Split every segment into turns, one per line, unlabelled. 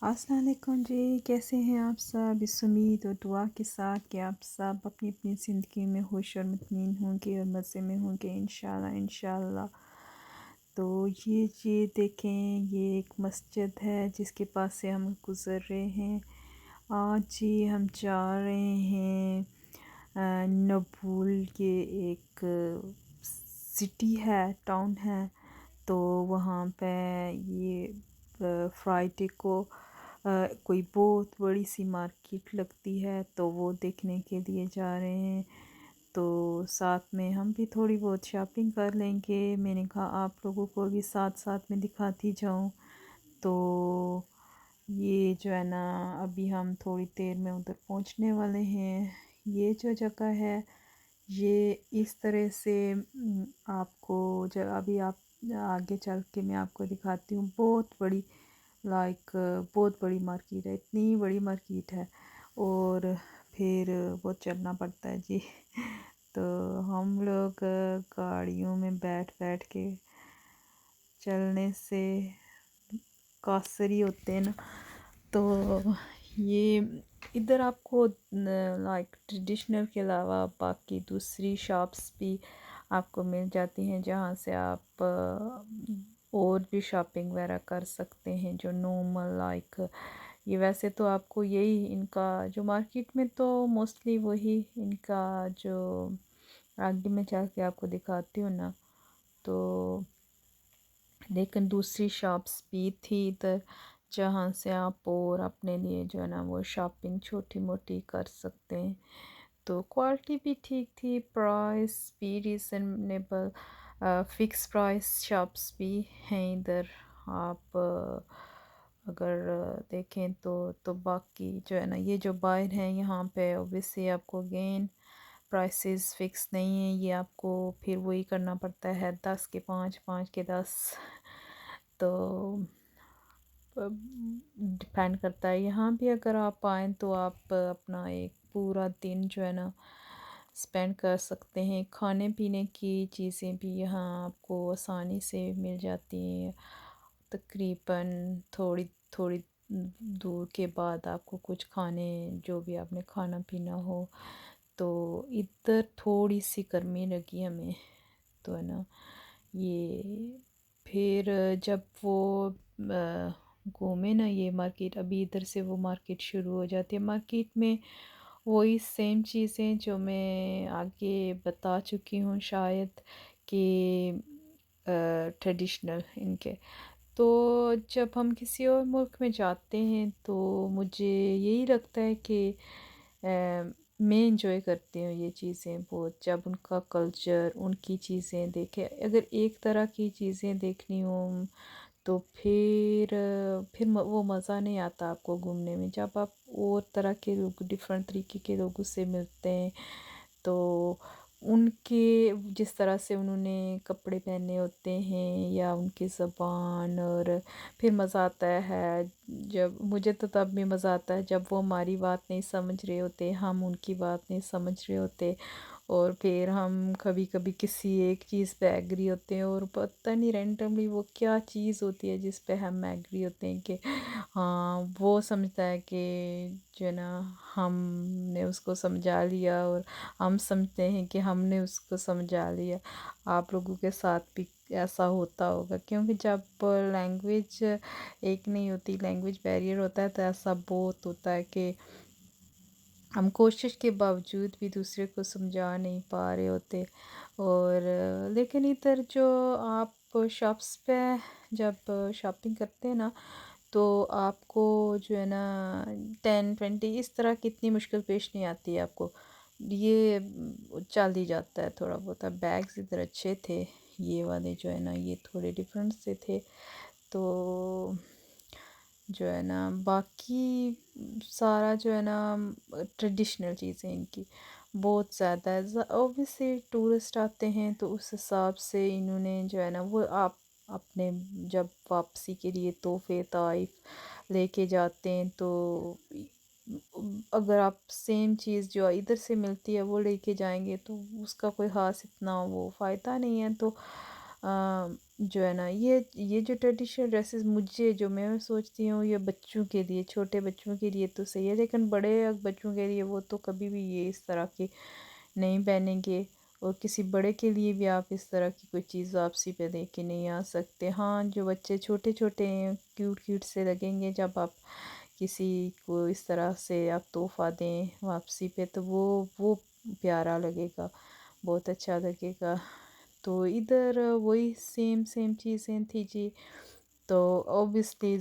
अस्सलाम वालेकुम जी, कैसे हैं आप सब। इस उम्मीद और दुआ के साथ कि आप सब अपनी अपनी ज़िंदगी में खुश और मुतमईन होंगे और मज़े में होंगे इंशाल्लाह इंशाल्लाह। तो ये देखें, ये एक मस्जिद है जिसके पास से हम गुज़र रहे हैं। आज जी हम जा रहे हैं नबूल, ये एक सिटी है, टाउन है। तो वहाँ पे ये फ्राइडे को कोई बहुत बड़ी सी मार्केट लगती है, तो वो देखने के लिए जा रहे हैं। तो साथ में हम भी थोड़ी बहुत शॉपिंग कर लेंगे। मैंने कहा आप लोगों को भी साथ साथ में दिखाती जाऊं। तो ये जो है ना, अभी हम थोड़ी देर में उधर पहुंचने वाले हैं। ये जो जगह है, ये इस तरह से आपको जब अभी आप आगे चल के मैं आपको दिखाती हूँ। बहुत बड़ी बहुत बड़ी मार्केट है, इतनी बड़ी मार्केट है। और फिर बहुत चलना पड़ता है जी। तो हम लोग गाड़ियों में बैठ बैठ के चलने से कासर ही होते हैं ना। तो ये इधर आपको ट्रेडिशनल के अलावा बाकी दूसरी शॉप्स भी आपको मिल जाती हैं, जहाँ से आप और भी शॉपिंग वगैरह कर सकते हैं। जो नॉर्मल ये वैसे तो आपको यही इनका जो मार्केट में तो मोस्टली वही इनका जो आगे में चल के आपको दिखाती हूँ ना। तो लेकिन दूसरी शॉप्स भी थी इधर, जहाँ से आप और अपने लिए जो है ना वो शॉपिंग छोटी मोटी कर सकते हैं। तो क्वालिटी भी ठीक थी, प्राइस भी रीज़नेबल, फ़िक्स प्राइस शॉप्स भी हैं इधर। आप अगर देखें तो बाकी जो है ना, ये जो बाहर हैं यहाँ पे ओबियसली आपको अगेन प्राइसेस फ़िक्स नहीं है। ये आपको फिर वही करना पड़ता है, 10 के 5, 5 के 10। तो डिपेंड करता है। यहाँ भी अगर आप आएँ तो आप अपना एक पूरा दिन जो है ना स्पेंड कर सकते हैं। खाने पीने की चीज़ें भी यहाँ आपको आसानी से मिल जाती हैं। तकरीबन थोड़ी थोड़ी दूर के बाद आपको कुछ खाने, जो भी आपने खाना पीना हो। तो इधर थोड़ी सी गर्मी लगी हमें, तो है ना ये। फिर जब वो घूमे ना ये मार्केट, अभी इधर से वो मार्केट शुरू हो जाती है। मार्केट में वही सेम चीज़ें जो मैं आगे बता चुकी हूँ शायद, कि ट्रेडिशनल इनके। तो जब हम किसी और मुल्क में जाते हैं तो मुझे यही लगता है कि मैं इंजॉय करती हूँ ये चीज़ें बहुत, जब उनका कल्चर, उनकी चीज़ें देखे। अगर एक तरह की चीज़ें देखनी हो तो वो मज़ा नहीं आता आपको घूमने में। जब आप और तरह के लोग, डिफरेंट तरीके के लोगों से मिलते हैं, तो उनके जिस तरह से उन्होंने कपड़े पहने होते हैं या उनकी ज़बान, और फिर मज़ा आता है जब, मुझे तो तब भी मज़ा आता है जब वो हमारी बात नहीं समझ रहे होते, हम उनकी बात नहीं समझ रहे होते, और फिर हम कभी कभी किसी एक चीज़ पे एग्री होते हैं, और पता नहीं रैंडमली वो क्या चीज़ होती है जिस पे हम एग्री होते हैं कि हाँ वो समझता है कि जो है ना हमने उसको समझा लिया, और हम समझते हैं कि हमने उसको समझा लिया। आप लोगों के साथ भी ऐसा होता होगा, क्योंकि जब लैंग्वेज एक नहीं होती, लैंग्वेज बैरियर होता है, तो ऐसा बहुत होता है कि हम कोशिश के बावजूद भी दूसरे को समझा नहीं पा रहे होते। और लेकिन इधर जो आप शॉप्स पे जब शॉपिंग करते हैं ना, तो आपको जो है ना 10-20 इस तरह की इतनी मुश्किल पेश नहीं आती है आपको। ये चल ही जाता है थोड़ा बहुत। अब बैग्स इधर अच्छे थे, ये वाले जो है ना ये थोड़े डिफरेंट से थे। तो जो है ना बाकी सारा जो है ना ट्रेडिशनल चीज़ें इनकी बहुत ज़्यादा है। ओबियसली टूरिस्ट आते हैं तो उस हिसाब से इन्होंने जो है ना वो आप अपने जब वापसी के लिए तोहफ़े ताइफ लेके जाते हैं, तो अगर आप सेम चीज़ जो इधर से मिलती है वो लेके जाएंगे तो उसका कोई ख़ास इतना वो फ़ायदा नहीं है। तो جو ہے نا یہ جو ٹریڈیشنل ڈریسز مجھے جو میں سوچتی ہوں یہ بچوں کے لیے، چھوٹے بچوں کے لیے تو صحیح ہے، لیکن بڑے بچوں کے لیے وہ تو کبھی بھی یہ اس طرح کے نہیں پہنیں گے، اور کسی بڑے کے لیے بھی آپ اس طرح کی کوئی چیز واپسی پہ دے کے نہیں آ سکتے۔ ہاں جو بچے چھوٹے چھوٹے ہیں کیوٹ کیوٹ سے لگیں گے، جب آپ کسی کو اس طرح سے آپ تحفہ دیں واپسی پہ تو وہ پیارا لگے گا، بہت اچھا لگے گا۔ تو ادھر وہی سیم چیزیں تھی جی، تو اوبیسلی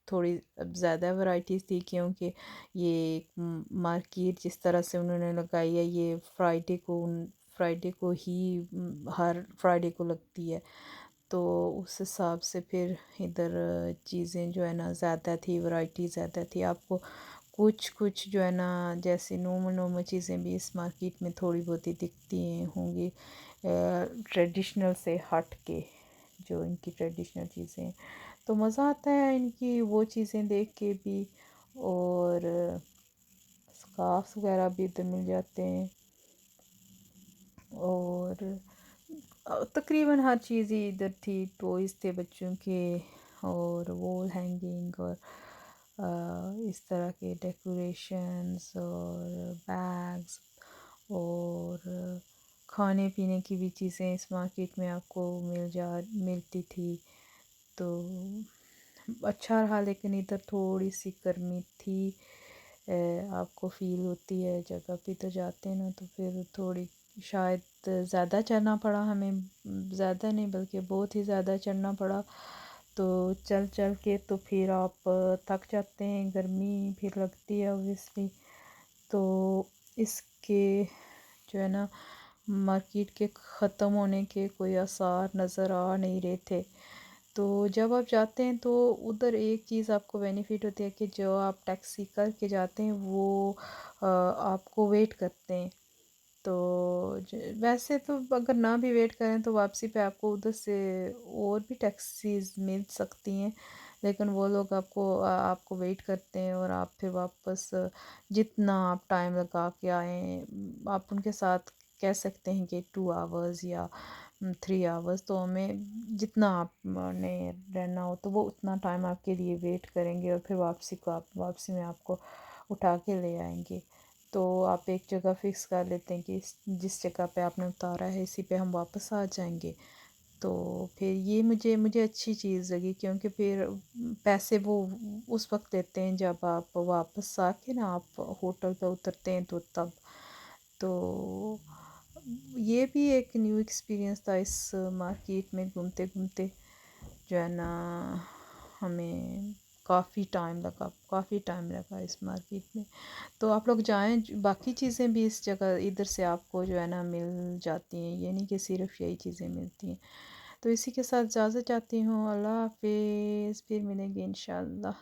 تھوڑی زیادہ ورائٹیز تھی، کیونکہ یہ مارکیٹ جس طرح سے انہوں نے لگائی ہے یہ فرائیڈے کو ہی ہر فرائیڈے کو لگتی ہے، تو اس حساب سے پھر ادھر چیزیں جو ہے نا زیادہ تھی، ورائٹی زیادہ تھی، آپ کو کچھ جو ہے نا جیسے نارمل چیزیں بھی اس مارکیٹ میں تھوڑی بہت ہی دکھتی ہوں گی ٹریڈیشنل سے ہٹ کے، جو ان کی ٹریڈیشنل چیزیں ہیں، تو مزہ آتا ہے ان کی وہ چیزیں دیکھ کے بھی، اور اسکارفس وغیرہ بھی ادھر مل جاتے ہیں، اور تقریباً ہر چیز ہی ادھر تھی، ٹوائز تھے بچوں کے، اور وال ہینگنگ، اور اس طرح کے ڈیکوریشنز اور بیگز، اور کھانے پینے کی بھی چیزیں اس مارکیٹ میں آپ کو ملتی تھی، تو اچھا رہا، لیکن ادھر تھوڑی سی گرمی تھی، آپ کو فیل ہوتی ہے، جگہ پہ تو جاتے ہیں نا تو پھر تھوڑی شاید زیادہ چڑھنا پڑا ہمیں، زیادہ نہیں بلکہ بہت ہی زیادہ چڑھنا پڑا، تو چل کے تو پھر آپ تھک جاتے ہیں، گرمی پھر لگتی ہے اوبویسلی، تو اس کے جو ہے نا مارکیٹ کے ختم ہونے کے کوئی آثار نظر آ نہیں رہے تھے، تو جب آپ جاتے ہیں تو ادھر ایک چیز آپ کو بینیفٹ ہوتی ہے کہ جو آپ ٹیکسی کر کے جاتے ہیں وہ آپ کو ویٹ کرتے ہیں، تو ویسے تو اگر نہ بھی ویٹ کریں تو واپسی پہ آپ کو ادھر سے اور بھی ٹیکسیز مل سکتی ہیں، لیکن وہ لوگ آپ کو ویٹ کرتے ہیں، اور آپ پھر واپس جتنا آپ ٹائم لگا کے آئیں آپ ان کے ساتھ کہہ سکتے ہیں کہ 2 آورز یا 3 آورز، تو ہمیں جتنا آپ نے رہنا ہو تو وہ اتنا ٹائم آپ کے لیے ویٹ کریں گے، اور پھر واپسی میں آپ کو اٹھا کے لے آئیں گے، تو آپ ایک جگہ فکس کر لیتے ہیں کہ جس جگہ پہ آپ نے اتارا ہے اسی پہ ہم واپس آ جائیں گے، تو پھر یہ مجھے اچھی چیز لگی، کیونکہ پھر پیسے وہ اس وقت دیتے ہیں جب آپ واپس آ کے نا آپ ہوٹل پہ اترتے ہیں تو تب، تو یہ بھی ایک نیو ایکسپیرئنس تھا اس مارکیٹ میں گھومتے گھومتے، جو ہے نا ہمیں کافی ٹائم لگا اس مارکیٹ میں، تو آپ لوگ جائیں، باقی چیزیں بھی اس جگہ ادھر سے آپ کو جو ہے نا مل جاتی ہیں، یہ نہیں کہ صرف یہی چیزیں ملتی ہیں، تو اسی کے ساتھ اجازت چاہتی ہوں، اللہ حافظ، پھر ملیں گے انشاءاللہ۔